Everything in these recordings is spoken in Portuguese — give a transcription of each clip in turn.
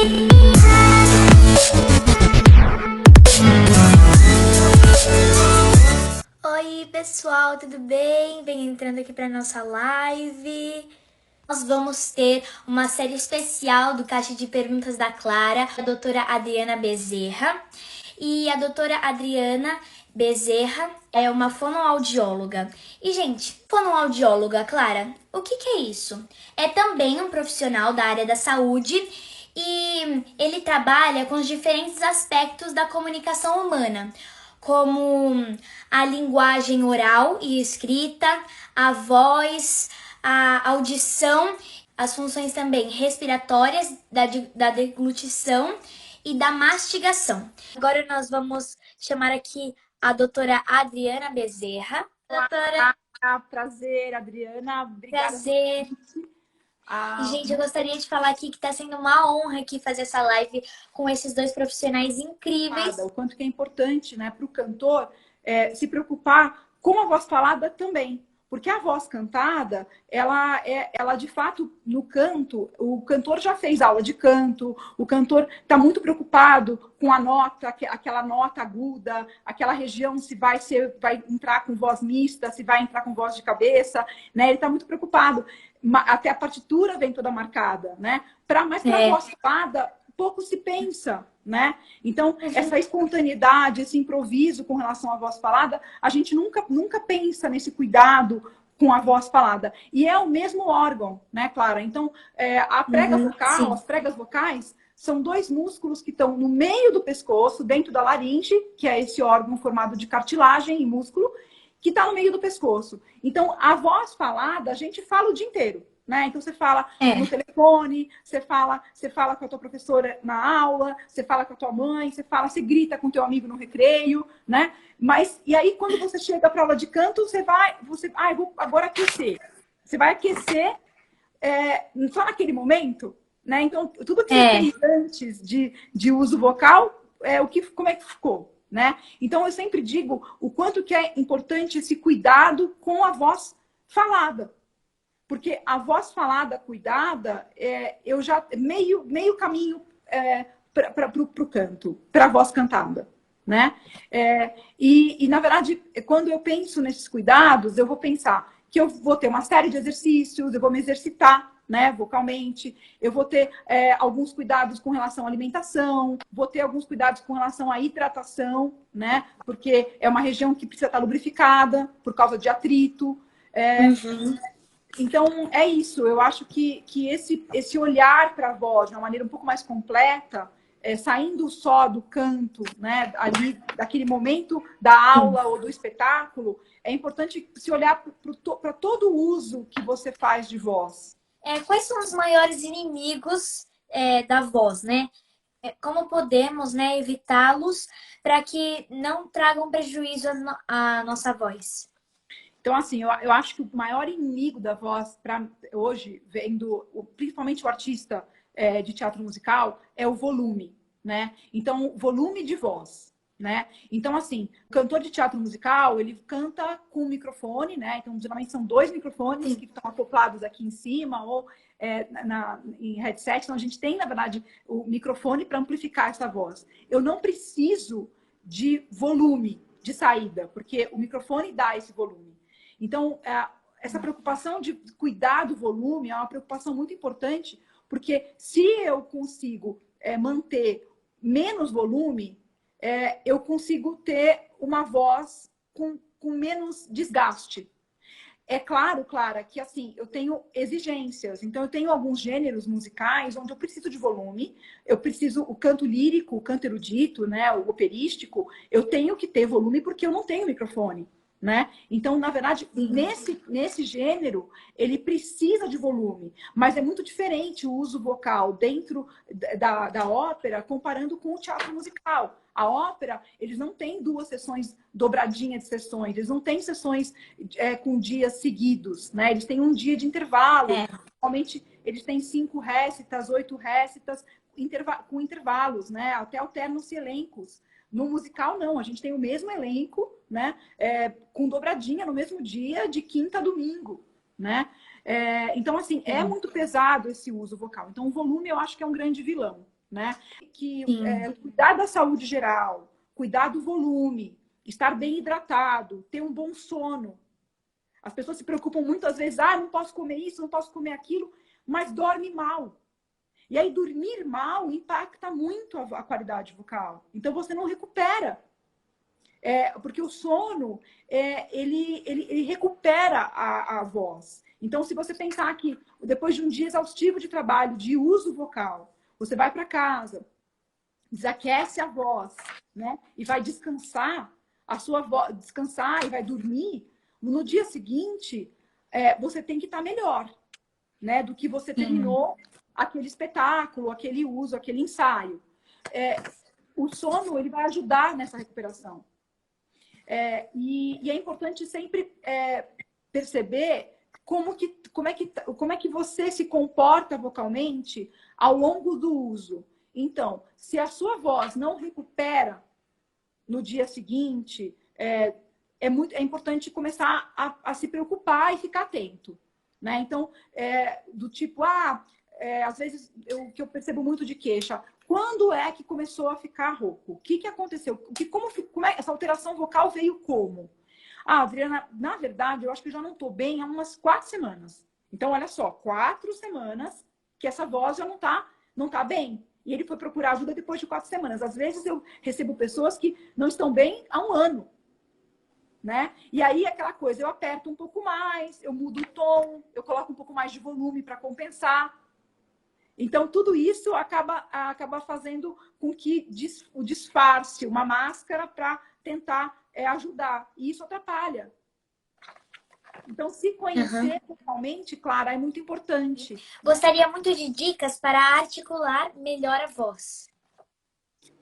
Oi, pessoal, tudo bem? Vem entrando aqui para nossa live. Nós vamos ter uma série especial do Caixa de Perguntas da Clara, a doutora Adriana Bezerra. E a doutora Adriana Bezerra é uma fonoaudióloga. E, gente, fonoaudióloga, Clara, o que é isso? É também um profissional da área da saúde e ele trabalha com os diferentes aspectos da comunicação humana, como a linguagem oral e escrita, a voz, a audição, as funções também respiratórias, da deglutição e da mastigação. Agora nós vamos chamar aqui a doutora Adriana Bezerra. Doutora, prazer, Adriana. Obrigada. prazer. E, gente, eu gostaria de falar aqui que está sendo uma honra aqui fazer essa live com esses dois profissionais incríveis. O quanto que é importante, né, para o cantor se preocupar com a voz falada também. Porque a voz cantada, ela de fato, no canto, o cantor já fez aula de canto, o cantor está muito preocupado com a nota, aquela nota aguda, aquela região se vai entrar com voz mista, se vai entrar com voz de cabeça, né? Ele está muito preocupado. Até a partitura vem toda marcada, né? Mas para a voz falada, pouco se pensa, né? Então, essa espontaneidade, esse improviso com relação à voz falada, a gente nunca pensa nesse cuidado com a voz falada. E é o mesmo órgão, né, Clara? Então, a prega vocal, as pregas vocais, são dois músculos que estão no meio do pescoço, dentro da laringe, que é esse órgão formado de cartilagem e músculo, que está no meio do pescoço. Então, a voz falada, a gente fala o dia inteiro, né? Então, você fala no telefone, você fala com a tua professora na aula, você fala com a tua mãe, você grita com o teu amigo no recreio, né? E aí, quando você chega para aula de canto, eu vou agora aquecer. Você vai aquecer só naquele momento, né? Então, tudo que você fez antes de uso vocal, como é que ficou? Né? Então, eu sempre digo o quanto que é importante esse cuidado com a voz falada. Porque a voz falada, cuidada, eu já meio caminho para o canto, para a voz cantada. Né? Na verdade, quando eu penso nesses cuidados, eu vou pensar que eu vou ter uma série de exercícios, eu vou me exercitar, né, vocalmente, eu vou ter alguns cuidados com relação à alimentação, vou ter alguns cuidados com relação à hidratação, né, porque é uma região que precisa estar lubrificada por causa de atrito. Então, é isso. Eu acho que esse olhar para a voz de uma maneira um pouco mais completa, saindo só do canto, né, ali, daquele momento da aula ou do espetáculo, é importante se olhar para todo o uso que você faz de voz. Quais são os maiores inimigos da voz, né? Como podemos, né, evitá-los para que não tragam prejuízo à nossa voz? Então, assim, eu acho que o maior inimigo da voz, para hoje, principalmente o artista de teatro musical, é o volume, né? Então, volume de voz. Né? Então, assim, o cantor de teatro musical, ele canta com microfone, né? Então, geralmente são 2 microfones que estão acoplados aqui em cima ou em headset. Então, a gente tem, na verdade, o microfone para amplificar essa voz. Eu não preciso de volume de saída, porque o microfone dá esse volume. Então, essa preocupação de cuidar do volume é uma preocupação muito importante, porque se eu consigo manter menos volume, eu consigo ter uma voz com menos desgaste. É claro, Clara, que assim, eu tenho exigências. Então, eu tenho alguns gêneros musicais onde eu preciso de volume. Eu preciso, o canto lírico, o canto erudito, né, o operístico, eu tenho que ter volume porque eu não tenho microfone. Né? Então, na verdade, nesse gênero, ele precisa de volume. Mas é muito diferente o uso vocal dentro da ópera comparando com o teatro musical. A ópera, eles não têm 2 sessões dobradinhas de sessões, eles não têm sessões com dias seguidos, né? Eles têm um dia de intervalo. Normalmente, eles têm 5 récitas, 8 récitas, com intervalos, né? Até alternam-se elencos. No musical, não. A gente tem o mesmo elenco, né? Com dobradinha no mesmo dia, de quinta a domingo, né? Então, assim, é muito pesado esse uso vocal. Então, o volume eu acho que é um grande vilão, né? Que Sim. cuidar da saúde geral, cuidar do volume, estar bem hidratado, ter um bom sono. As pessoas se preocupam muitas vezes, não posso comer isso, não posso comer aquilo, mas dorme mal. E aí dormir mal impacta muito a qualidade vocal. Então você não recupera. Porque o sono, ele recupera a voz. Então, se você pensar que depois de um dia exaustivo de trabalho, de uso vocal, você vai para casa, desaquece a voz, né? E vai descansar, a sua voz, descansar e vai dormir, no dia seguinte, você tem que estar melhor, né? Do que você Sim. terminou aquele espetáculo, aquele uso, aquele ensaio. O sono, ele vai ajudar nessa recuperação. E é importante sempre perceber como é que você se comporta vocalmente ao longo do uso. Então, se a sua voz não recupera no dia seguinte, é importante começar a se preocupar e ficar atento. Né? Então, do tipo, às vezes, o que eu percebo muito de queixa, quando é que começou a ficar rouco? O que aconteceu? Como essa alteração vocal veio como? Adriana, na verdade, eu acho que eu já não estou bem há umas 4 semanas. Então, olha só, 4 semanas que essa voz já não tá bem. E ele foi procurar ajuda depois de 4 semanas. Às vezes eu recebo pessoas que não estão bem há um ano. Né? E aí aquela coisa, eu aperto um pouco mais, eu mudo o tom, eu coloco um pouco mais de volume para compensar. Então, tudo isso acaba fazendo com que o disfarce uma máscara para tentar ajudar. E isso atrapalha. Então, se Uhum. conhecer totalmente, Clara, é muito importante. Gostaria muito de dicas para articular melhor a voz.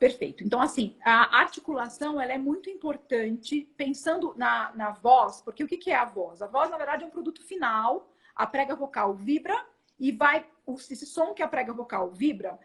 Perfeito. Então, assim, a articulação ela é muito importante pensando na voz, porque o que é a voz? A voz, na verdade, é um produto final, a prega vocal vibra e esse som que a prega vocal vibra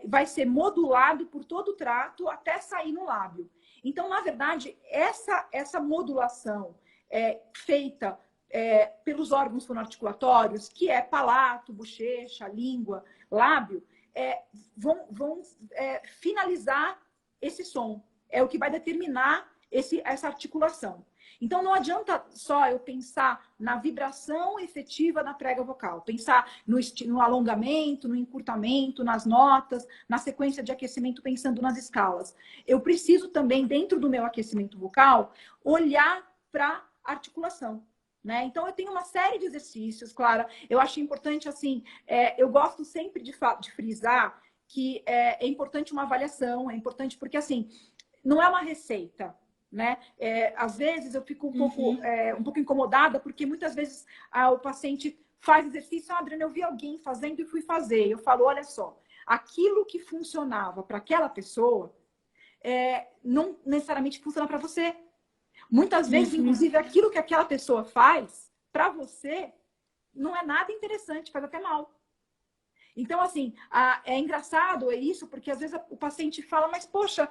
vai ser modulado por todo o trato até sair no lábio. Então, na verdade, essa modulação feita pelos órgãos fonoarticulatórios, que é palato, bochecha, língua, lábio, vão finalizar esse som. É o que vai determinar essa articulação. Então, não adianta só eu pensar na vibração efetiva da prega vocal, pensar no alongamento, no encurtamento, nas notas, na sequência de aquecimento, pensando nas escalas. Eu preciso também, dentro do meu aquecimento vocal, olhar para a articulação. Né? Então, eu tenho uma série de exercícios, Clara. Eu acho importante, assim, eu gosto sempre de frisar que é importante uma avaliação, é importante porque, assim, não é uma receita, né? Às vezes eu fico um pouco incomodada, porque muitas vezes o paciente faz exercício, Adriana, eu vi alguém fazendo e fui fazer. Eu falo, olha só, aquilo que funcionava para aquela pessoa não necessariamente funciona para você. Muitas vezes, inclusive, aquilo que aquela pessoa faz, para você, não é nada interessante, faz até mal. Então, assim, é engraçado isso, porque às vezes o paciente fala, mas, poxa,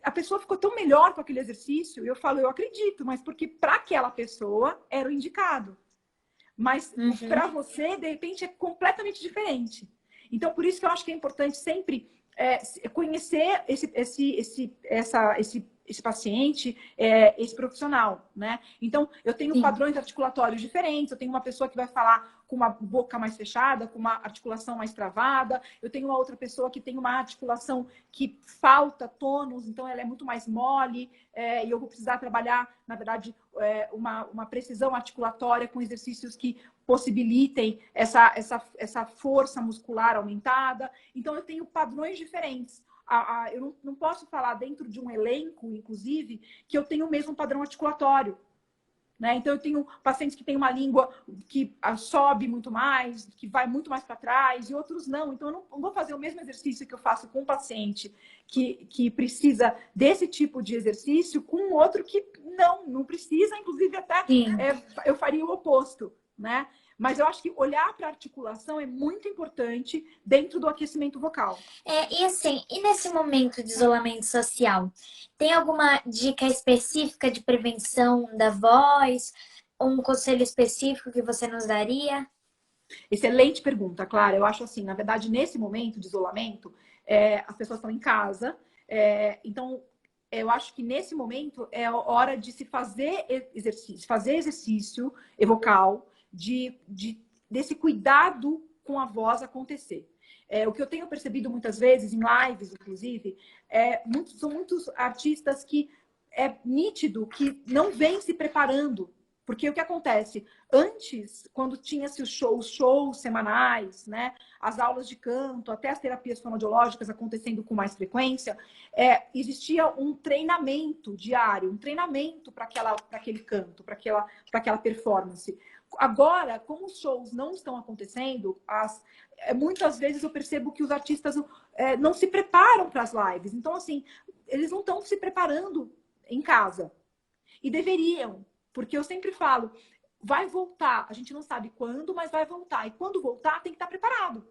a pessoa ficou tão melhor com aquele exercício. E eu falo, eu acredito, mas porque para aquela pessoa era o indicado. Mas para você, de repente, é completamente diferente. Então, por isso que eu acho que é importante sempre conhecer esse paciente, esse profissional, né? Então, eu tenho Sim. padrões articulatórios diferentes, eu tenho uma pessoa que vai falar com uma boca mais fechada, com uma articulação mais travada, eu tenho uma outra pessoa que tem uma articulação que falta tônus, então ela é muito mais mole, e eu vou precisar trabalhar, na verdade, uma precisão articulatória com exercícios que possibilitem essa força muscular aumentada. Então, eu tenho padrões diferentes. Eu não posso falar dentro de um elenco, inclusive, que eu tenho o mesmo padrão articulatório. Né? Então, eu tenho pacientes que têm uma língua que sobe muito mais, que vai muito mais para trás, e outros não. Então, eu não vou fazer o mesmo exercício que eu faço com um paciente que precisa desse tipo de exercício, com um outro que não precisa, inclusive até eu faria o oposto. Né? Mas eu acho que olhar para a articulação é muito importante dentro do aquecimento vocal. E assim, e nesse momento de isolamento social, tem alguma dica específica de prevenção da voz? Ou um conselho específico que você nos daria? Excelente pergunta, Clara. Eu acho assim, na verdade, nesse momento de isolamento, as pessoas estão em casa, então eu acho que nesse momento é hora de se fazer exercício vocal, desse cuidado com a voz acontecer. O que eu tenho percebido muitas vezes, em lives, inclusive, são muitos artistas que é nítido que não vêm se preparando. Porque o que acontece? Antes, quando tinha-se os shows semanais, né, as aulas de canto, até as terapias fonoaudiológicas acontecendo com mais frequência, existia um treinamento diário, um treinamento para aquele canto, para aquela performance. Agora, como os shows não estão acontecendo, muitas vezes eu percebo que os artistas não se preparam para as lives. Então, assim, eles não estão se preparando em casa. E deveriam. Porque eu sempre falo, vai voltar, a gente não sabe quando, mas vai voltar. E quando voltar, tem que estar preparado,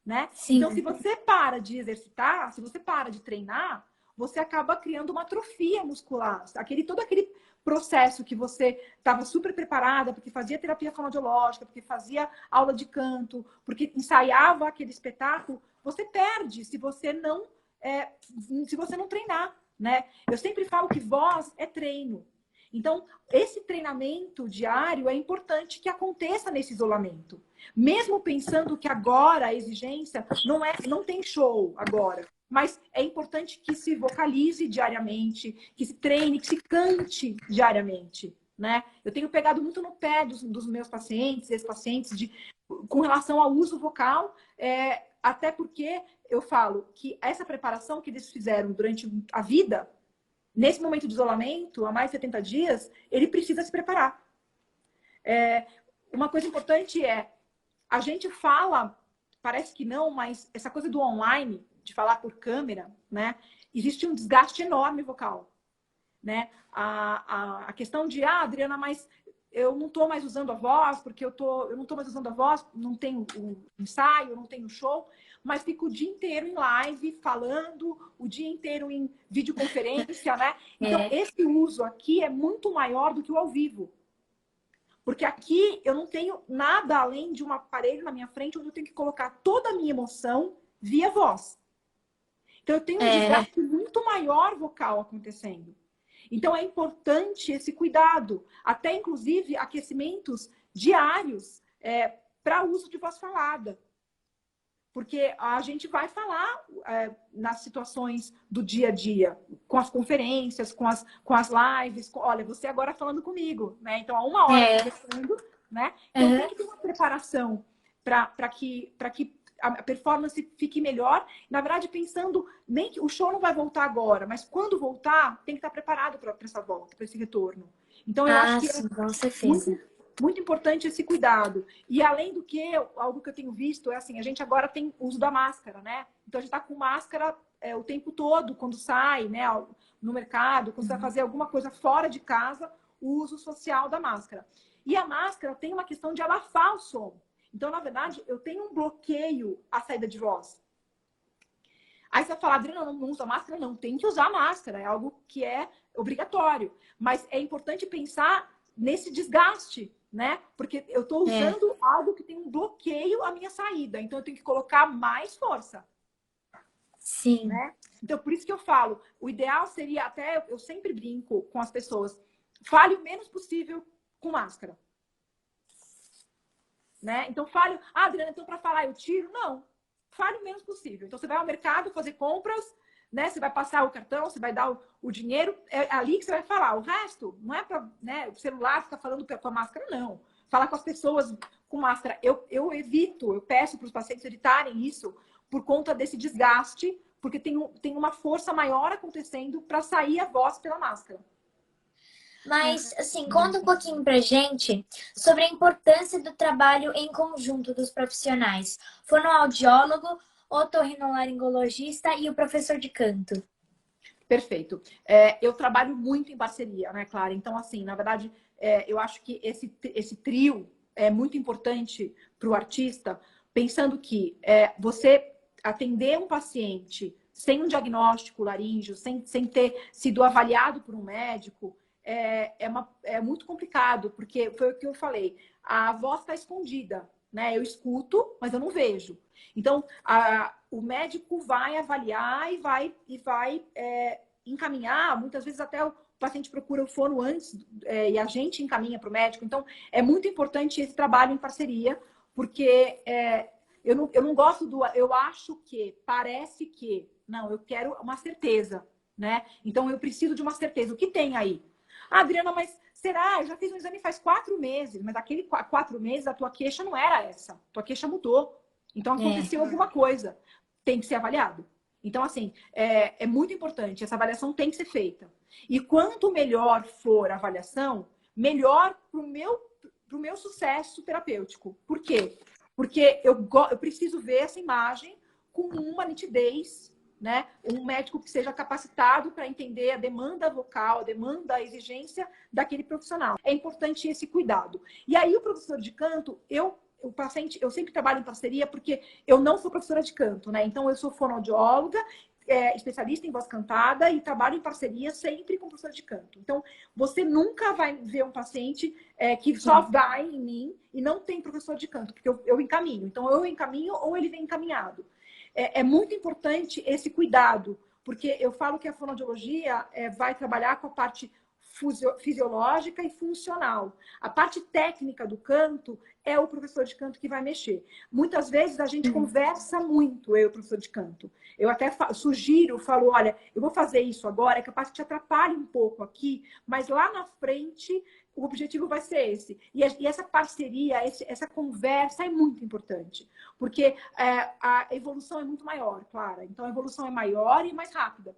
né? Sim. Então, se você para de exercitar, se você para de treinar, você acaba criando uma atrofia muscular. Todo aquele processo que você estava super preparada, porque fazia terapia fonoaudiológica, porque fazia aula de canto, porque ensaiava aquele espetáculo, você perde se você não treinar, né? Eu sempre falo que voz é treino. Então, esse treinamento diário é importante que aconteça nesse isolamento. Mesmo pensando que agora a exigência não tem show agora, mas é importante que se vocalize diariamente, que se treine, que se cante diariamente, né? Eu tenho pegado muito no pé dos meus pacientes, ex-pacientes, com relação ao uso vocal, até porque eu falo que essa preparação que eles fizeram durante a vida, nesse momento de isolamento, há mais de 70 dias, ele precisa se preparar. Uma coisa importante a gente fala, parece que não, mas essa coisa do online, de falar por câmera, né? Existe um desgaste enorme vocal, né? A questão de, Adriana, mas eu não estou mais usando a voz, porque eu não estou mais usando a voz, não tenho o ensaio, não tenho show, mas fico o dia inteiro em live, falando, o dia inteiro em videoconferência, né? Então, esse uso aqui é muito maior do que o ao vivo. Porque aqui eu não tenho nada além de um aparelho na minha frente, onde eu tenho que colocar toda a minha emoção via voz. Então, eu tenho um desgaste muito maior vocal acontecendo. Então, é importante esse cuidado. Até, inclusive, aquecimentos diários para uso de voz falada. Porque a gente vai falar nas situações do dia a dia, com as conferências, com as lives. Olha, você agora falando comigo, né? Então, há uma hora conversando, né? Então, tem que ter uma preparação para que a performance fique melhor. Na verdade, pensando, nem que o show não vai voltar agora, mas quando voltar, tem que estar preparado para essa volta, para esse retorno. Então, eu acho que com certeza. Muito importante esse cuidado. E além do que, algo que eu tenho visto é assim, a gente agora tem uso da máscara, né? Então a gente está com máscara o tempo todo, quando sai, né, no mercado, quando você vai fazer alguma coisa fora de casa, o uso social da máscara. E a máscara tem uma questão de abafar o som. Então, na verdade, eu tenho um bloqueio à saída de voz. Aí você vai falar, Adriana, não usa máscara? Não, tem que usar máscara, é algo que é obrigatório. Mas é importante pensar nesse desgaste, né? Porque eu estou usando algo que tem um bloqueio à minha saída. Então, eu tenho que colocar mais força. Sim. Né? Então, por isso que eu falo, o ideal seria, até eu sempre brinco com as pessoas, fale o menos possível com máscara. Né? Então, fale, Adriana, então para falar eu tiro? Não, fale o menos possível. Então, você vai ao mercado fazer compras, né? Você vai passar o cartão, você vai dar o dinheiro, é ali que você vai falar. O resto, não é para, né, o celular ficar falando com a máscara, não. Falar com as pessoas com máscara. Eu evito, eu peço para os pacientes evitarem isso por conta desse desgaste, porque tem uma força maior acontecendo para sair a voz pela máscara. Mas, assim, conta um pouquinho pra gente sobre a importância do trabalho em conjunto dos profissionais. Fonoaudiólogo, otorrinolaringologista e o professor de canto. Perfeito. Eu trabalho muito em parceria, né, Clara? Então, assim, na verdade, eu acho que esse trio é muito importante para o artista, pensando que você atender um paciente sem um diagnóstico laríngeo, sem ter sido avaliado por um médico, é muito complicado, porque foi o que eu falei, a voz está escondida, né? Eu escuto, mas eu não vejo. Então, o médico vai avaliar e vai encaminhar, muitas vezes até o paciente procura o fono antes e a gente encaminha para o médico. Então, é muito importante esse trabalho em parceria, porque eu não gosto do... Eu acho que, parece que... Não, eu quero uma certeza, né? Então, eu preciso de uma certeza. O que tem aí? Ah, Adriana, mas será? Eu já fiz um exame faz 4 meses, mas aquele 4 meses a tua queixa não era essa. Tua queixa mudou. Então, aconteceu alguma coisa. Tem que ser avaliado. Então, assim, é muito importante. Essa avaliação tem que ser feita. E quanto melhor for a avaliação, melhor para o meu sucesso terapêutico. Por quê? Porque eu preciso ver essa imagem com uma nitidez, né? Um médico que seja capacitado para entender a demanda vocal, a demanda, a exigência daquele profissional. É importante esse cuidado. E aí, o professor de canto, o paciente, eu sempre trabalho em parceria porque eu não sou professora de canto, né? Então, eu sou fonoaudióloga, especialista em voz cantada e trabalho em parceria sempre com professor de canto. Então, você nunca vai ver um paciente que só vai em mim e não tem professor de canto, porque eu encaminho. Então, eu encaminho ou ele vem encaminhado. É muito importante esse cuidado, porque eu falo que a fonoaudiologia vai trabalhar com a parte fisiológica e funcional. A parte técnica do canto é o professor de canto que vai mexer. Muitas vezes a gente conversa muito, eu e o professor de canto. Eu até sugiro, falo, olha, eu vou fazer isso agora, é capaz que te atrapalhe um pouco aqui, mas lá na frente o objetivo vai ser esse. E essa parceria, essa conversa é muito importante, porque a evolução é muito maior, Clara. Então a evolução é maior e mais rápida.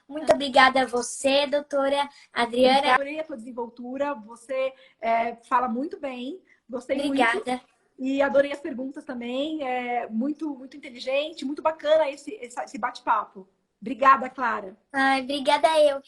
Muito obrigada a você, doutora Adriana. Adorei a tua desenvoltura, você fala muito bem, gostei muito. Obrigada. E adorei as perguntas também, muito, muito inteligente, muito bacana esse bate-papo. Obrigada, Clara. Ai, obrigada eu.